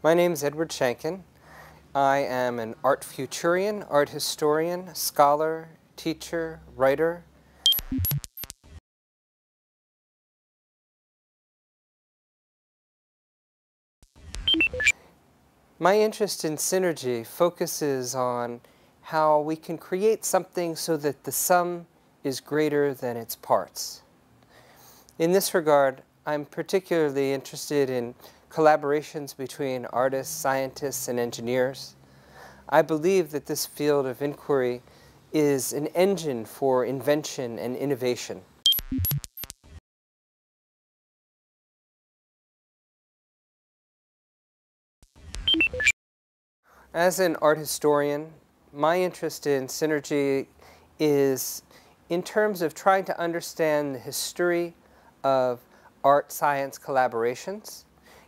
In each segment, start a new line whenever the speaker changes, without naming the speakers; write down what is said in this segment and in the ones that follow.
My name is Edward Shanken. I am an art futurian, art historian, scholar, teacher, writer. My interest in Sinergia focuses on how we can create something so that the sum is greater than its parts. In this regard, I'm particularly interested in collaborations between artists, scientists, and engineers. I believe that this field of inquiry is an engine for invention and innovation. As an art historian, my interest in Sinergia is in terms of trying to understand the history of art-science collaborations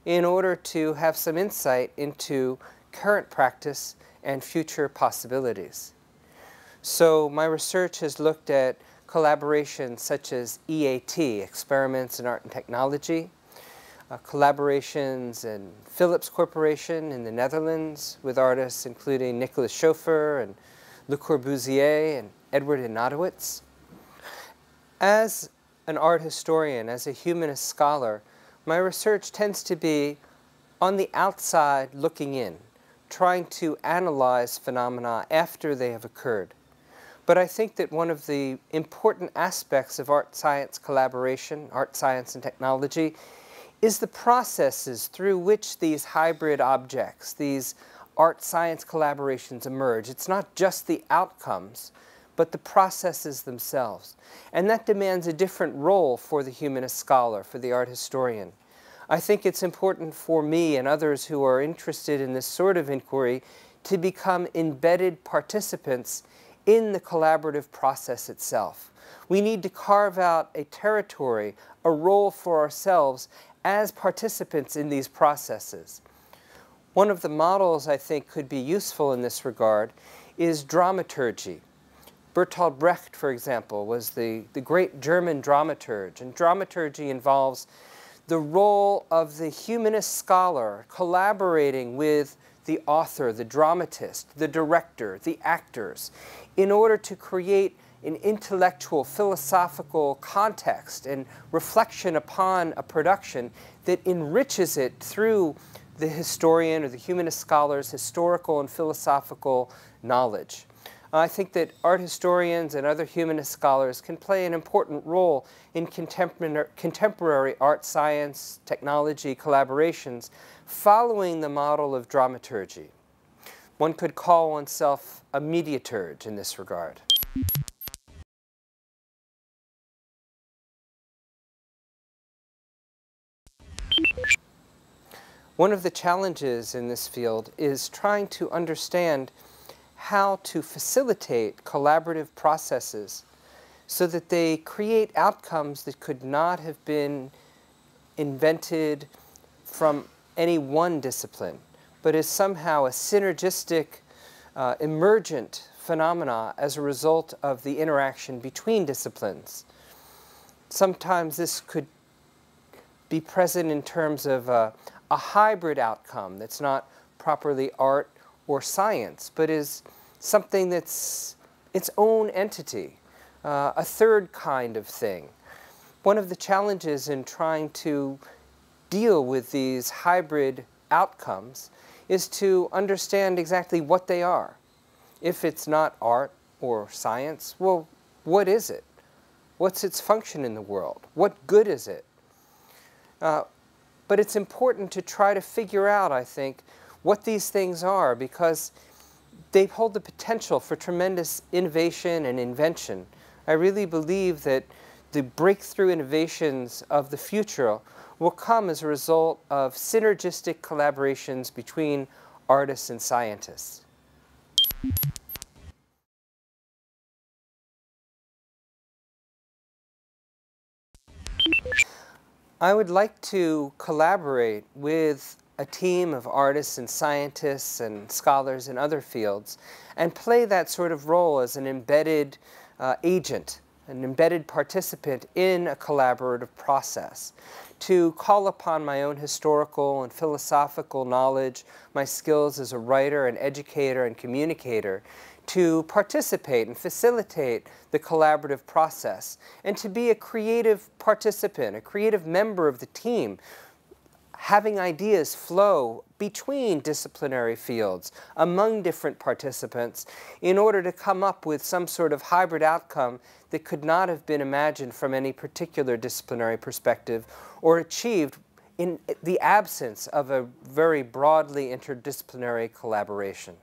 in order to have some insight into current practice and future possibilities. So my research has looked at collaborations such as EAT, Experiments in Art and Technology, collaborations in Philips Corporation in the Netherlands with artists including Nicolas Schoeffer and Le Corbusier and Edward Ignatowicz. As an art historian, as a humanist scholar, my research tends to be on the outside looking in, trying to analyze phenomena after they have occurred. But I think that one of the important aspects of art-science collaboration, art, science, and technology, is the processes through which these hybrid objects, these art-science collaborations emerge. It's not just the outcomes, but the processes themselves. And that demands a different role for the humanist scholar, for the art historian. I think it's important for me and others who are interested in this sort of inquiry to become embedded participants in the collaborative process itself. We need to carve out a territory, a role for ourselves as participants in these processes. One of the models I think could be useful in this regard is dramaturgy. Bertolt Brecht, for example, was the great German dramaturge, and dramaturgy involves the role of the humanist scholar collaborating with the author, the dramatist, the director, the actors, in order to create an intellectual, philosophical context and reflection upon a production that enriches it through the historian or the humanist scholar's historical and philosophical knowledge. I think that art historians and other humanist scholars can play an important role in contemporary art, science, technology collaborations following the model of dramaturgy. One could call oneself a mediaturge in this regard. One of the challenges in this field is trying to understand how to facilitate collaborative processes so that they create outcomes that could not have been invented from any one discipline, but is somehow a synergistic, emergent phenomena as a result of the interaction between disciplines. Sometimes this could be present in terms of a hybrid outcome that's not properly art or science, but is something that's its own entity, a third kind of thing. One of the challenges in trying to deal with these hybrid outcomes is to understand exactly what they are. If it's not art or science, well, what is it? What's its function in the world? What good is it? But it's important to try to figure out, I think, what these things are, because they hold the potential for tremendous innovation and invention. I really believe that the breakthrough innovations of the future will come as a result of synergistic collaborations between artists and scientists. I would like to collaborate with a team of artists and scientists and scholars in other fields and play that sort of role as an embedded agent an embedded participant in a collaborative process, to call upon my own historical and philosophical knowledge, my skills as a writer and educator and communicator, to participate and facilitate the collaborative process, and to be a creative participant, a creative member of the team, having ideas flow between disciplinary fields, among different participants, in order to come up with some sort of hybrid outcome that could not have been imagined from any particular disciplinary perspective or achieved in the absence of a very broadly interdisciplinary collaboration.